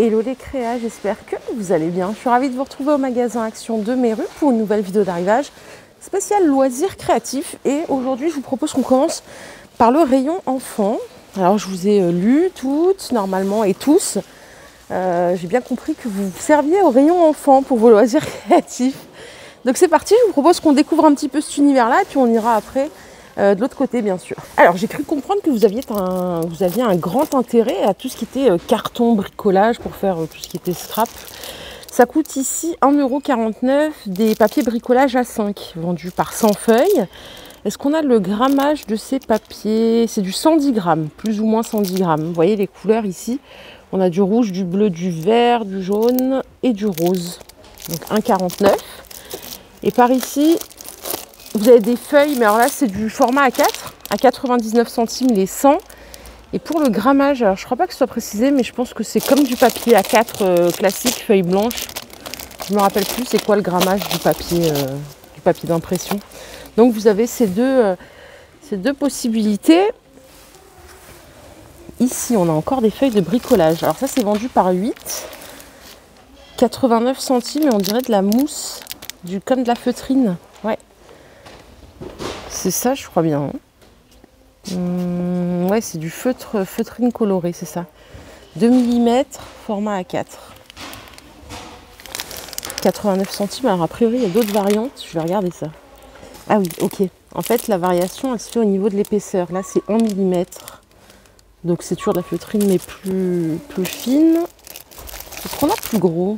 Hello les créas, j'espère que vous allez bien. Je suis ravie de vous retrouver au magasin Action de Méru pour une nouvelle vidéo d'arrivage spéciale loisirs créatifs. Et aujourd'hui, je vous propose qu'on commence par le rayon enfant. Alors, je vous ai lu toutes, normalement, et tous. J'ai bien compris que vous serviez au rayon enfant pour vos loisirs créatifs. Donc c'est parti, je vous propose qu'on découvre un petit peu cet univers-là et puis on ira après de l'autre côté, bien sûr. Alors, j'ai cru comprendre que vous aviez un grand intérêt à tout ce qui était carton, bricolage pour faire tout ce qui était scrap. Ça coûte ici 1,49 € des papiers bricolage A5 vendus par 100 feuilles. Est-ce qu'on a le grammage de ces papiers? C'est du 110 grammes, plus ou moins 110 grammes. Vous voyez les couleurs ici? On a du rouge, du bleu, du vert, du jaune et du rose. Donc 1,49 €. Et par ici, vous avez des feuilles, mais alors là, c'est du format A4, à 99 centimes les 100. Et pour le grammage, alors je ne crois pas que ce soit précisé, mais je pense que c'est comme du papier A4 classique, feuille blanche. Je ne me rappelle plus c'est quoi le grammage du papier d'impression. Donc vous avez ces deux possibilités. Ici, on a encore des feuilles de bricolage. Alors ça, c'est vendu par 8. 89 centimes et on dirait de la mousse, comme de la feutrine. Ouais. C'est ça, je crois bien. Ouais, c'est du feutrine colorée, c'est ça. 2 mm, format A4. 89 centimes. Alors, a priori, il y a d'autres variantes. Je vais regarder ça. Ah oui, ok. En fait, la variation, elle se fait au niveau de l'épaisseur. Là, c'est 1 mm. Donc, c'est toujours de la feutrine, mais plus fine. Est-ce qu'on a plus gros?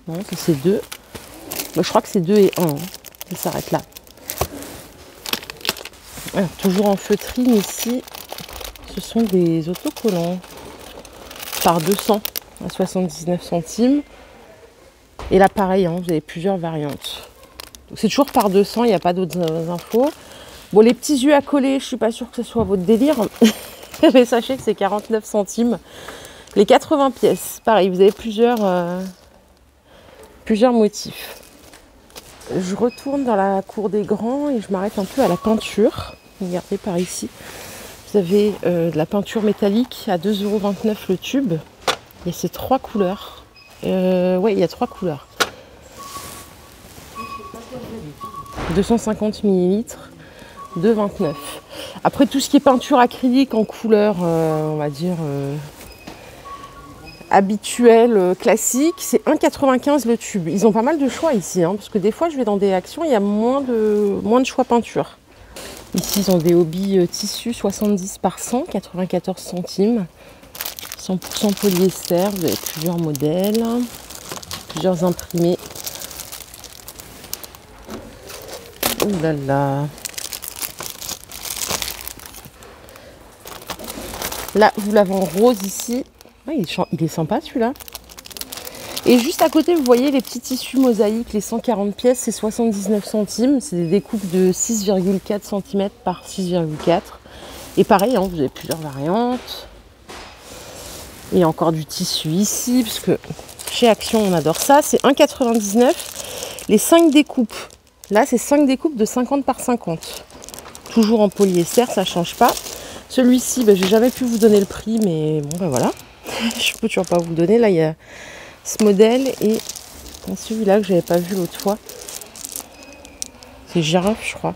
Non, ça, c'est 2. Moi, je crois que c'est 2 et 1. Hein. Ça s'arrête là. Alors, toujours en feutrine ici, ce sont des autocollants par 200 à 79 centimes. Et là, pareil, hein, vous avez plusieurs variantes. C'est toujours par 200, il n'y a pas d'autres infos. Bon, les petits yeux à coller, je ne suis pas sûre que ce soit votre délire. Mais sachez que c'est 49 centimes. Les 80 pièces, pareil, vous avez plusieurs motifs. Je retourne dans la cour des grands et je m'arrête un peu à la peinture. Regardez par ici. Vous avez de la peinture métallique à 2,29 € le tube. Il y a ces 3 couleurs. Ouais, il y a 3 couleurs. 250 ml, 2,29 €. Après, tout ce qui est peinture acrylique en couleur, on va dire habituelle, classique, c'est 1,95 € le tube. Ils ont pas mal de choix ici, hein, parce que des fois, je vais dans des actions, il y a moins de choix peinture. Ici, ils ont des hobbies tissus 70 par 100, 94 centimes. 100% polyester, vous avez plusieurs modèles, plusieurs imprimés. Ouh là là. Là, vous l'avez en rose ici. Ah, il est sympa celui-là. Et juste à côté, vous voyez les petits tissus mosaïques, les 140 pièces, c'est 79 centimes. C'est des découpes de 6,4 cm par 6,4. Et pareil, hein, vous avez plusieurs variantes. Et encore du tissu ici, parce que chez Action, on adore ça. C'est 1,99 €. Les 5 découpes. Là, c'est 5 découpes de 50 par 50. Toujours en polyester, ça ne change pas. Celui-ci, j'ai jamais pu vous donner le prix, mais bon, voilà. Je peux toujours pas vous le donner. Là, il y a ce modèle et celui-là que j'avais pas vu l'autre fois. C'est girafe, je crois.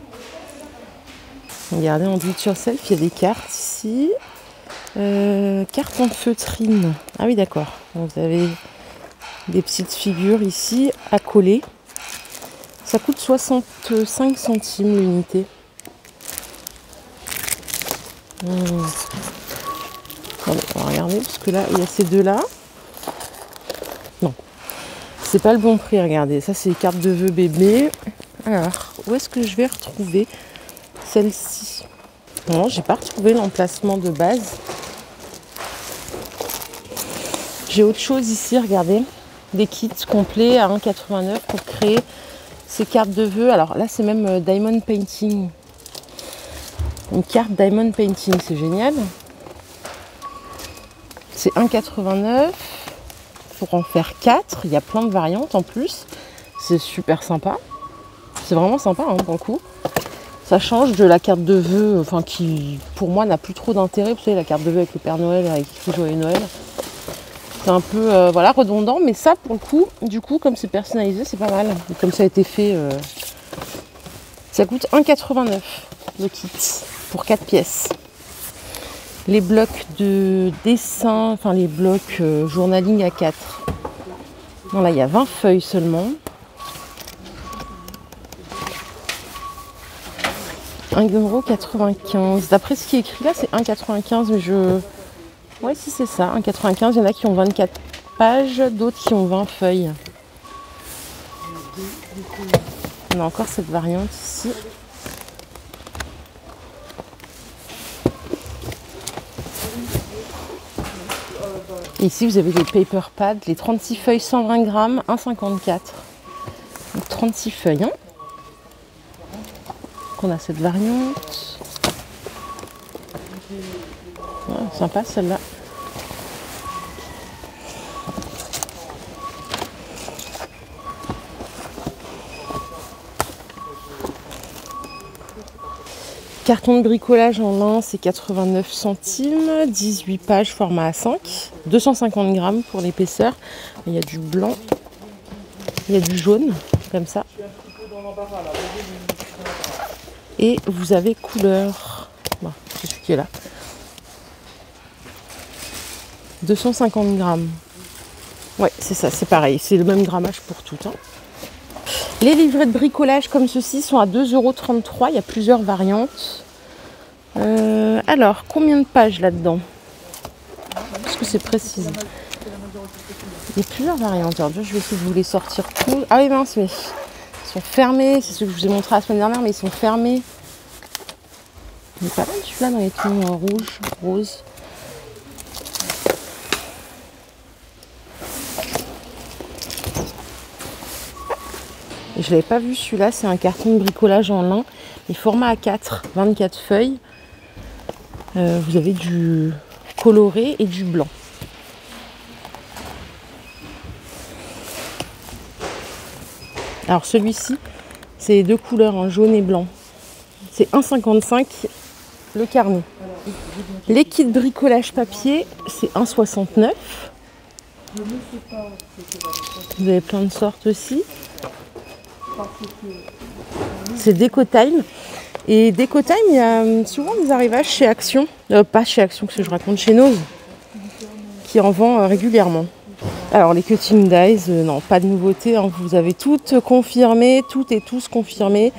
Regardez, en do it yourself, il y a des cartes ici. Cartes en feutrine. Ah oui, d'accord. Vous avez des petites figures ici à coller. Ça coûte 65 centimes l'unité. Attendez, on va regarder parce que là, il y a ces deux-là. Non, c'est pas le bon prix, regardez. Ça, c'est les cartes de vœux bébé. Alors, où est-ce que je vais retrouver celle-ci? Non, j'ai pas retrouvé l'emplacement de base. J'ai autre chose ici, regardez. Des kits complets à 1,89 € pour créer ces cartes de vœux. Alors là, c'est même Diamond Painting. Une carte Diamond Painting, c'est génial. C'est 1,89 €. Pour en faire 4, il y a plein de variantes en plus. C'est super sympa. C'est vraiment sympa, hein, pour le coup. Ça change de la carte de vœux, enfin qui, pour moi, n'a plus trop d'intérêt. Vous savez, la carte de vœux avec le Père Noël, avec écrit Joyeux Noël. C'est un peu voilà, redondant, mais ça pour le coup, du coup, comme c'est personnalisé, c'est pas mal. Et comme ça a été fait, ça coûte 1,89 le kit pour 4 pièces. Les blocs de dessin, enfin les blocs journaling à 4. Non, là il y a 20 feuilles seulement. 1,95 €. D'après ce qui est écrit là, c'est 1,95 €, mais je... Ouais, si c'est ça, 1,95 €. Il y en a qui ont 24 pages, d'autres qui ont 20 feuilles. On a encore cette variante ici. Et ici, vous avez les paper pads, les 36 feuilles 120 grammes, 1,54 €. Donc 36 feuilles. Hein. On a cette variante. Ouais, sympa celle-là. Carton de bricolage en lin, c'est 89 centimes, 18 pages, format A5, 250 grammes pour l'épaisseur. Il y a du blanc, il y a du jaune, comme ça. Et vous avez couleur, bon, c'est celui qui est là, 250 grammes. Ouais, c'est ça, c'est pareil, c'est le même grammage pour tout. Hein. Les livrets de bricolage comme ceci sont à 2,33 €. Il y a plusieurs variantes. Alors, combien de pages là-dedans? Est-ce que c'est précis? Il y a plusieurs variantes. Alors, je vais essayer de vous les sortir tous. Ah oui, mince, mais ils sont fermés. C'est ce que je vous ai montré la semaine dernière, mais ils sont fermés. Il est pas mal celui-là dans les tons rouges, roses. Je ne l'avais pas vu celui-là, c'est un carton de bricolage en lin, mais format A4, 24 feuilles. Vous avez du coloré et du blanc. Alors celui-ci, c'est deux couleurs, hein, jaune et blanc. C'est 1,55 € le carnet. Les kits bricolage papier, c'est 1,69 €. Vous avez plein de sortes aussi. C'est Déco Time. Et Déco Time, il y a souvent des arrivages chez Action. Pas chez Action, que je raconte, chez Nose. Qui en vend régulièrement. Alors les cutting dies, non, pas de nouveauté. Hein. Vous avez toutes confirmées, toutes et tous confirmés.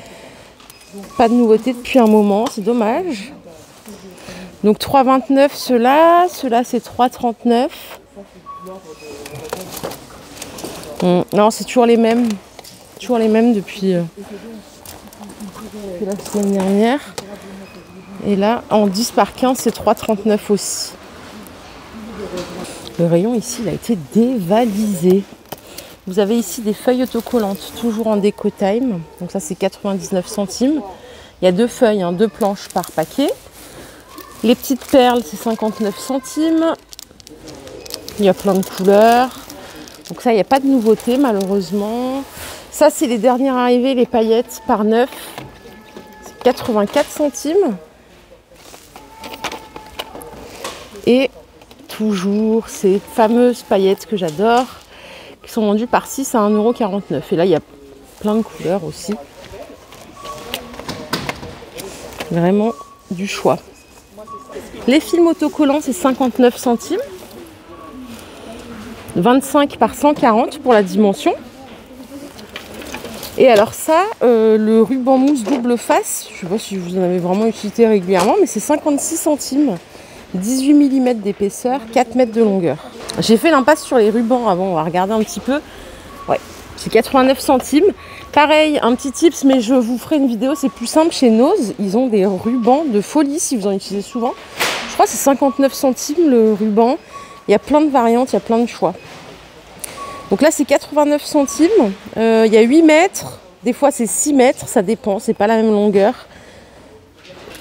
Pas de nouveauté depuis un moment, c'est dommage. Donc 3,29 € ceux-là. Ceux-là, c'est 3,39 €. Non, c'est toujours les mêmes. Toujours les mêmes depuis la semaine dernière. Et là, en 10 par 15, c'est 3,39 € aussi. Le rayon ici, il a été dévalisé. Vous avez ici des feuilles autocollantes, toujours en Déco Time. Donc ça, c'est 99 centimes. Il y a deux feuilles, hein, deux planches par paquet. Les petites perles, c'est 59 centimes. Il y a plein de couleurs. Donc ça, il n'y a pas de nouveauté, malheureusement. Ça, c'est les dernières arrivées, les paillettes par 9. C'est 84 centimes. Et toujours ces fameuses paillettes que j'adore, qui sont vendues par 6 à 1,49 €. Et là, il y a plein de couleurs aussi. Vraiment du choix. Les films autocollants, c'est 59 centimes. 25 par 140 pour la dimension. Et alors ça, le ruban mousse double face, je ne sais pas si vous en avez vraiment utilisé régulièrement, mais c'est 56 centimes. 18 mm d'épaisseur, 4 mètres de longueur. J'ai fait l'impasse sur les rubans avant, on va regarder un petit peu. Ouais, c'est 89 centimes. Pareil, un petit tips, mais je vous ferai une vidéo, c'est plus simple. Chez Nose, ils ont des rubans de folie si vous en utilisez souvent. Je crois que c'est 59 centimes le ruban. Il y a plein de variantes, il y a plein de choix. Donc là, c'est 89 centimes. Il y a 8 mètres, des fois c'est 6 mètres, ça dépend, c'est pas la même longueur.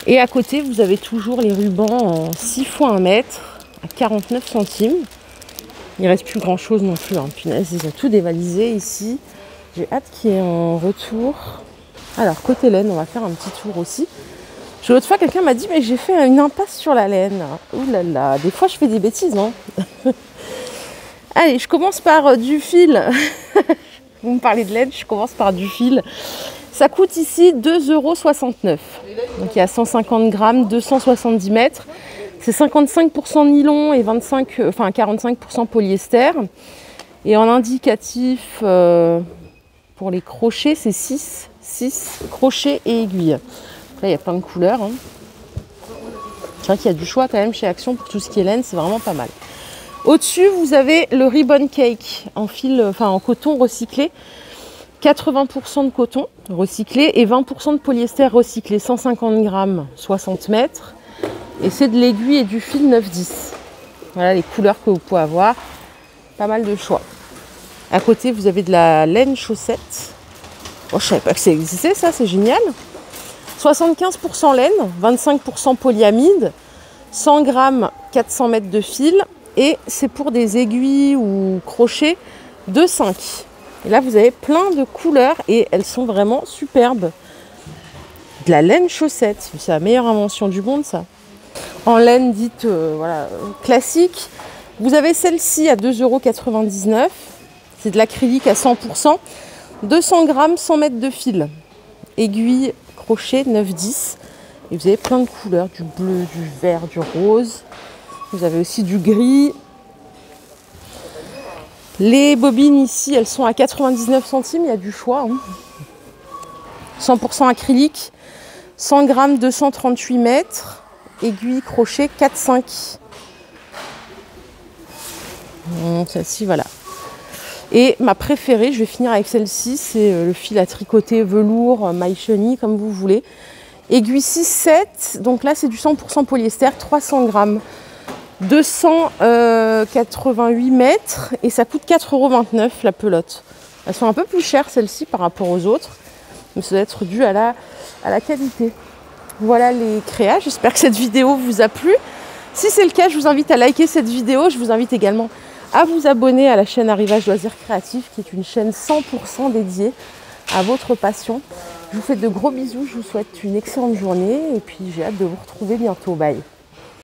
Et à côté, vous avez toujours les rubans en 6 x 1 mètre à 49 centimes. Il ne reste plus grand chose non plus. Hein. Punaise, ils ont tout dévalisé ici. J'ai hâte qu'il y ait un retour. Alors, côté laine, on va faire un petit tour aussi. L'autre fois, quelqu'un m'a dit, mais j'ai fait une impasse sur la laine. Ouh là là, des fois je fais des bêtises. Hein. Allez, je commence par du fil. Vous me parlez de laine, je commence par du fil. Ça coûte ici 2,69 €. Donc il y a 150 grammes, 270 mètres. C'est 55% nylon et 45% polyester. Et en indicatif, pour les crochets, c'est 6 crochets et aiguilles. Là, il y a plein de couleurs. Hein. C'est vrai qu'il y a du choix quand même chez Action pour tout ce qui est laine, c'est vraiment pas mal. Au-dessus, vous avez le Ribbon Cake en en coton recyclé. 80% de coton recyclé et 20% de polyester recyclé. 150 grammes, 60 mètres. Et c'est de l'aiguille et du fil 9-10. Voilà les couleurs que vous pouvez avoir. Pas mal de choix. À côté, vous avez de la laine chaussette. Oh, je savais pas que ça existait, ça, c'est génial. 75% laine, 25% polyamide, 100 grammes, 400 mètres de fil. Et c'est pour des aiguilles ou crochets de 5. Et là, vous avez plein de couleurs et elles sont vraiment superbes. De la laine chaussette, c'est la meilleure invention du monde, ça. En laine dite classique, vous avez celle-ci à 2,99 €. C'est de l'acrylique à 100%. 200 grammes, 100 mètres de fil. Aiguille, crochet, 9-10. Et vous avez plein de couleurs, du bleu, du vert, du rose. Vous avez aussi du gris. Les bobines ici, elles sont à 99 centimes, il y a du choix. Hein. 100% acrylique, 100 grammes, 238 mètres. Aiguille, crochet, 4-5. Celle-ci, voilà. Et ma préférée, je vais finir avec celle-ci, c'est le fil à tricoter velours, maille chenille, comme vous voulez. Aiguille 6-7, donc là c'est du 100% polyester, 300 grammes, 288 mètres et ça coûte 4,29 € la pelote. Elles sont un peu plus chères celles-ci par rapport aux autres, mais ça doit être dû à la qualité. Voilà les créas, j'espère que cette vidéo vous a plu. Si c'est le cas, je vous invite à liker cette vidéo, je vous invite également à vous abonner à la chaîne Arrivage Loisirs Créatifs, qui est une chaîne 100% dédiée à votre passion. Je vous fais de gros bisous, je vous souhaite une excellente journée et puis j'ai hâte de vous retrouver bientôt. Bye.